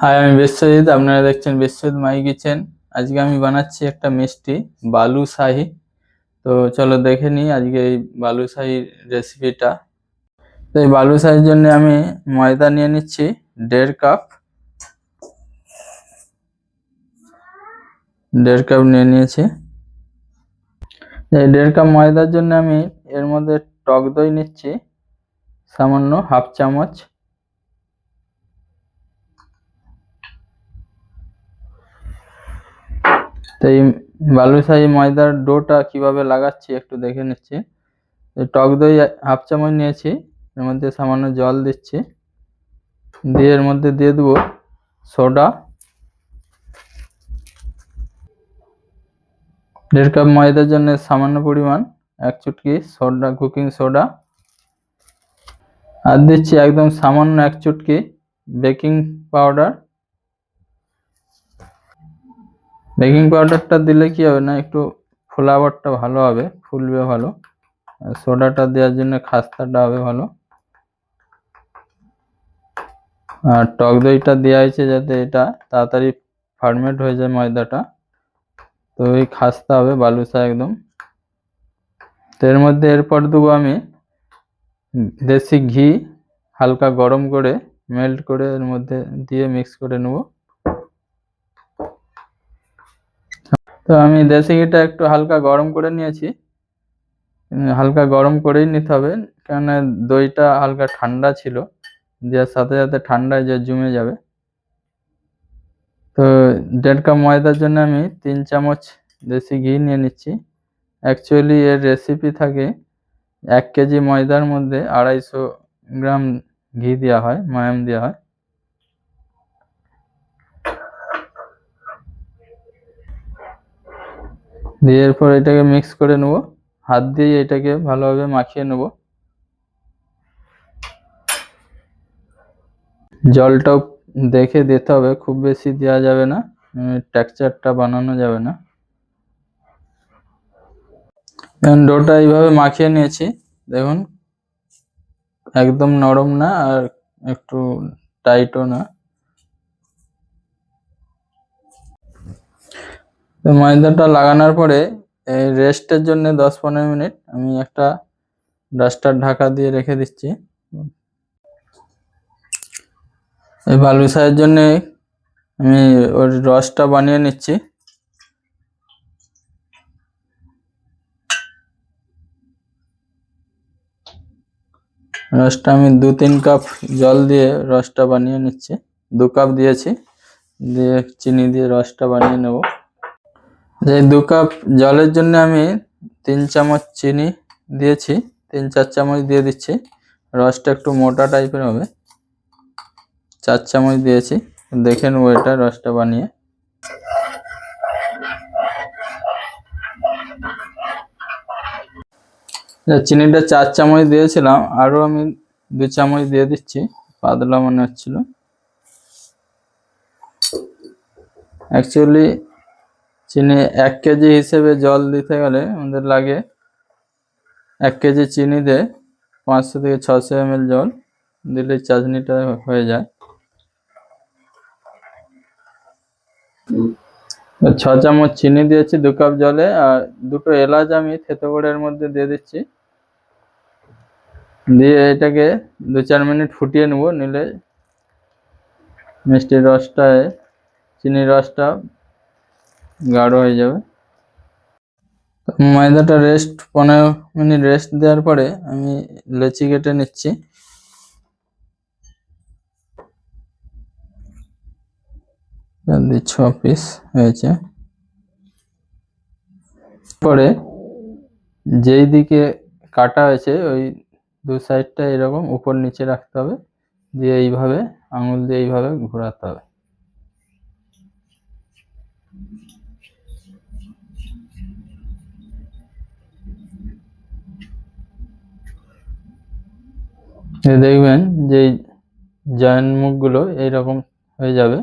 High, আমি বিশ্বজিৎ। আপনারা দেখছেন বিশ্বজিৎ মাই কিচেন। আজকে আমি বানাচ্ছি একটা মিষ্টি বালুশাহি। তো চলো দেখে নিই আজকে এই বালুশাহির রেসিপিটা। তো এই বালুশাহির জন্য আমি ময়দা নিয়ে নিচ্ছি 1.5 কাপ। 1.5 কাপ নিয়ে নিয়েছি। এই 1.5 কাপ ময়দার জন্য আমি এর মধ্যে টক দই নিচ্ছি সামান্য 1/2 চামচ। তো এই বালুশাহি ময়দার ডোটা কিভাবে লাগাচ্ছি একটু দেখে নিচ্ছি। টক দই 1/2 চামচ নিয়েছি, এর মধ্যে সামান্য জল দিচ্ছি, দিয়ে এর মধ্যে দিয়ে দেবো সোডা। 1.5 কাপ ময়দার জন্য সামান্য পরিমাণ 1 চুটকি সোডা, কুকিং সোডা। আর দিচ্ছি একদম সামান্য 1 চুটকি বেকিং পাউডার। বেকিং পাউডারটা দিলে কি হবে না, একটু ফ্লেভারটা ভালো হবে, ফুলবে ভালো। সোডাটা দেওয়ার জন্য খাস্তাটা হবে ভালো। আর টক দইটা দেওয়া হয়েছে যাতে এটা তাড়াতাড়ি ফার্মেন্ট হয়ে যায় ময়দাটা। তো এই খাস্তা হবে বালুশা একদম। তো এর মধ্যে এরপর দেবো আমি দেশি ঘি, হালকা গরম করে মেল্ট করে এর মধ্যে দিয়ে মিক্স করে নেব। তো আমি দেশি ঘিটা একটু হালকা গরম করে নিয়েছি। হালকা গরম করেই নিতে হবে, কেননা দইটা হালকা ঠান্ডা ছিল, দেওয়ার সাথে সাথে ঠান্ডায় যে জমে যাবে। তো 1.5 কাপ ময়দার জন্য আমি 3 চামচ দেশি ঘি নিয়ে নিচ্ছি। অ্যাকচুয়ালি এর রেসিপি থাকে 1 কেজি ময়দার মধ্যে 250 গ্রাম ঘি দেওয়া হয়, ময়াম দেওয়া হয়। দিয়ে এরপর এটাকে মিক্স করে নেব, হাত দিয়ে এটাকে ভালোভাবে মাখিয়ে নেব। জলটাও দেখে দিতে হবে, খুব বেশি দেওয়া যাবে না, টেক্সচারটা বানানো যাবে না। এখন ডোটা এইভাবে মাখিয়ে নিয়েছি, দেখুন একদম নরম না আর একটু টাইটও না। তো ময়দাটা লাগানোর পরে রেস্টের জন্য 10-15 মিনিট আমি একটা ডাস্টার ঢাকা দিয়ে রেখে দিচ্ছি। এই বালুশাহির জন্য আমি ওর রসটা বানিয়ে নিচ্ছি। রসটা আমি 2-3 কাপ জল দিয়ে রসটা বানিয়ে নিচ্ছি। 2 কাপ দিয়েছি, দিয়ে চিনি দিয়ে রসটা বানিয়ে নেব। এই 2 কাপ জলের জন্য আমি 3 চামচ চিনি দিয়েছি, 3-4 চামচ দিয়ে দিচ্ছি। রসটা একটু মোটা টাইপের হবে, 4 চামচ দিয়েছি। দেখে নেবো এটা রসটা বানিয়ে। চিনিটা 4 চামচ দিয়েছিলাম, আরও আমি 2 চামচ দিয়ে দিচ্ছি, পাতলা মনে হচ্ছিল। অ্যাকচুয়ালি চিনি 1 কেজি হিসেবে জল দিতে গেলে আমাদের লাগে 1 কেজি চিনিতে 500 থেকে 600 ml জল দিলে চাটনিটা হয়ে যায়। 6 চামচ চিনি দিয়েছি 2 কাপ জলে, আর 2টো এলাচ আমি থেতো করে এর মধ্যে দিয়ে দিচ্ছি। দিয়ে এটাকে 2-4 মিনিট ফুটিয়ে নেব, নিলে মিষ্টির রসটায় চিনির রসটা গাঢ় হয়ে যাবে। ময়দাটা 15 মিনিট রেস্ট দেওয়ার পরে আমি লেচি কেটে নিচ্ছি। জলদি 6 পিস হয়েছে। পরে যেই দিকে কাটা হয়েছে ওই 2 সাইডটা এরকম উপর নিচে রাখতে হবে, দিয়ে এইভাবে আঙুল দিয়ে এইভাবে ঘোরাতে হবে। দেখবেন যে জয়েন্ট মুখগুলো এইরকম হয়ে যাবে,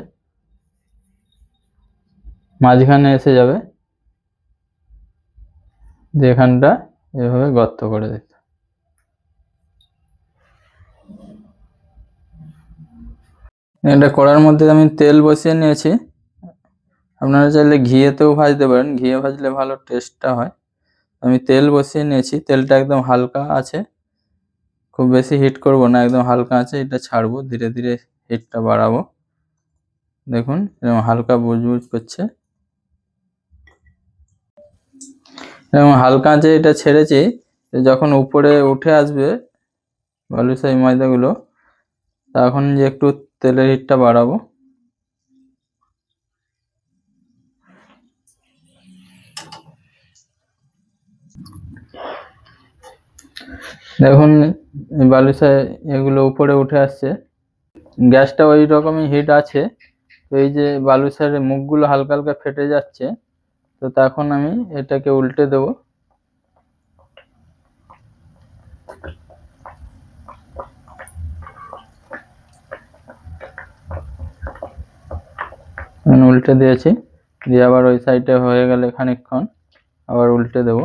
মাঝখানে এসে যাবে, যেখানটা এভাবে গর্ত করে দিতে। এটা কড়ার মধ্যে আমি তেল বসিয়ে নিয়েছি। আপনারা চাইলে ঘিয়েতেও ভাজতে পারেন, ঘিয়ে ভাজলে ভালো টেস্টটা হয়। আমি তেল বসিয়ে নিয়েছি, তেলটা একদম হালকা আছে, খুব বেশি হিট করব না, একদম হালকা আছে। এটা ছাড়বো, ধীরে ধীরে হিটটা বাড়াবো। দেখুন এরকম হালকা বুজবুজ করছে, এবং হালকা আছে এটা ছেড়েছি। যখন উপরে উঠে আসবে বালুশাহী ময়দাগুলো, তখন যে একটু তেলের হিটটা বাড়াবো। দেখুন বালুশাহী এগুলো উপরে উঠে আসছে, গ্যাসটা ওই রকমই হিট আছে। তো এই যে বালুশাহীর মুখগুলো হালকা হালকা ফেটে যাচ্ছে, তো তখন আমি এটাকে উল্টে দেব। উল্টে দিয়েছি, দিয়ে আবার ওই সাইডে হয়ে গেলে খানিকক্ষণ আবার উল্টে দেব।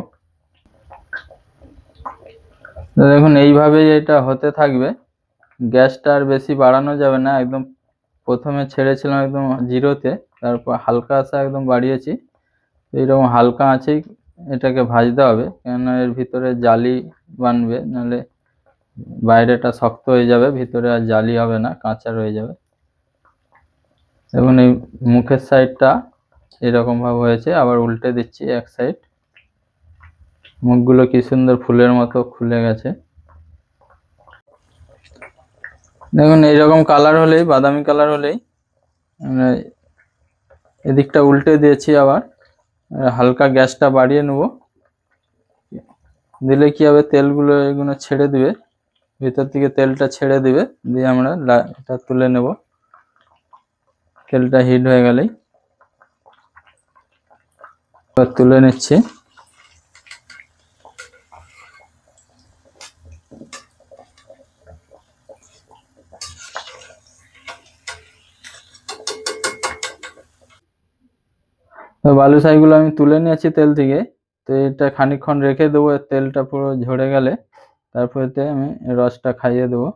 তো দেখুন এইভাবেই এটা হতে থাকবে, গ্যাসটা আর বেশি বাড়ানো যাবে না। একদম প্রথমে ছেড়েছিলাম একদম জিরোতে, তারপর হালকা আঁচে একদম বাড়িয়েছি। এইরকম হালকা আঁচেই এটাকে ভাজতে হবে, কেননা এর ভিতরে জালি বানবে, নাহলে বাইরেটা শক্ত হয়ে যাবে, ভিতরে আর জালি হবে না, কাঁচা রয়ে যাবে। দেখুন এই মুখের সাইডটা এরকম ভাবে হয়েছে, আবার উল্টে দিচ্ছি এক সাইড। মুখগুলো কি সুন্দর ফুলের মতো খুলে গেছে। দেখুন এইরকম কালার হলেই, বাদামি কালার হলেই এদিকটা উল্টে দিয়েছি। আবার হালকা গ্যাসটা বাড়িয়ে নেব, দিলে কি হবে তেলগুলো এগুলো ছেড়ে দিবে, ভিতর থেকে তেলটা ছেড়ে দিবে, দিয়ে আমরা এটা তুলে নেব। তেলটা হিট হয়ে গেলেই এবার তুলে নিচ্ছি। তো বালুশাহীগুলো আমি তুলে নিয়েছি তেল থেকে। তো এটা খানিকক্ষণ রেখে দেবো, তেলটা পুরো ঝরে গেলে তারপরেতে আমি রসটা খাইয়ে দেবো।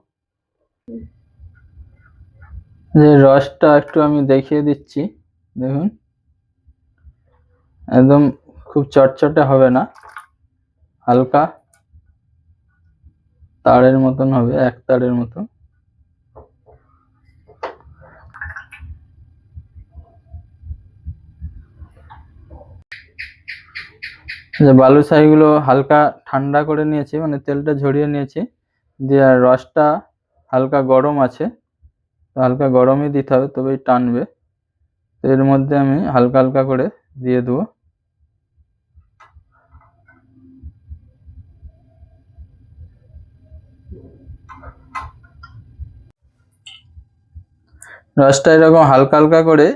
যে রসটা একটু আমি দেখিয়ে দিচ্ছি, দেখুন একদম খুব চটচটে হবে না, হালকা তারের মতন হবে, এক তারের মতো। যে বালুশাহীগুলো হালকা ঠান্ডা করে নিয়েছি, মানে তেলটা ঝরিয়ে নিয়েছি, দিয়ে আর রসটা হালকা গরম আছে, তো হালকা গরমই দিতে হবে, তবেই টানবে। তো এর মধ্যে আমি হালকা হালকা করে দিয়ে দেবো। রসটা এরকম হালকা হালকা করে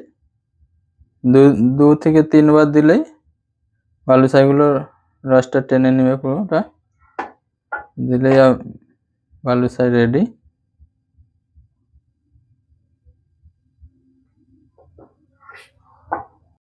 দু থেকে তিনবার দিলেই বালুশাহীগুলো রসটা টেনে নেবে পুরোটা, দিলেই বালুশাহী রেডি।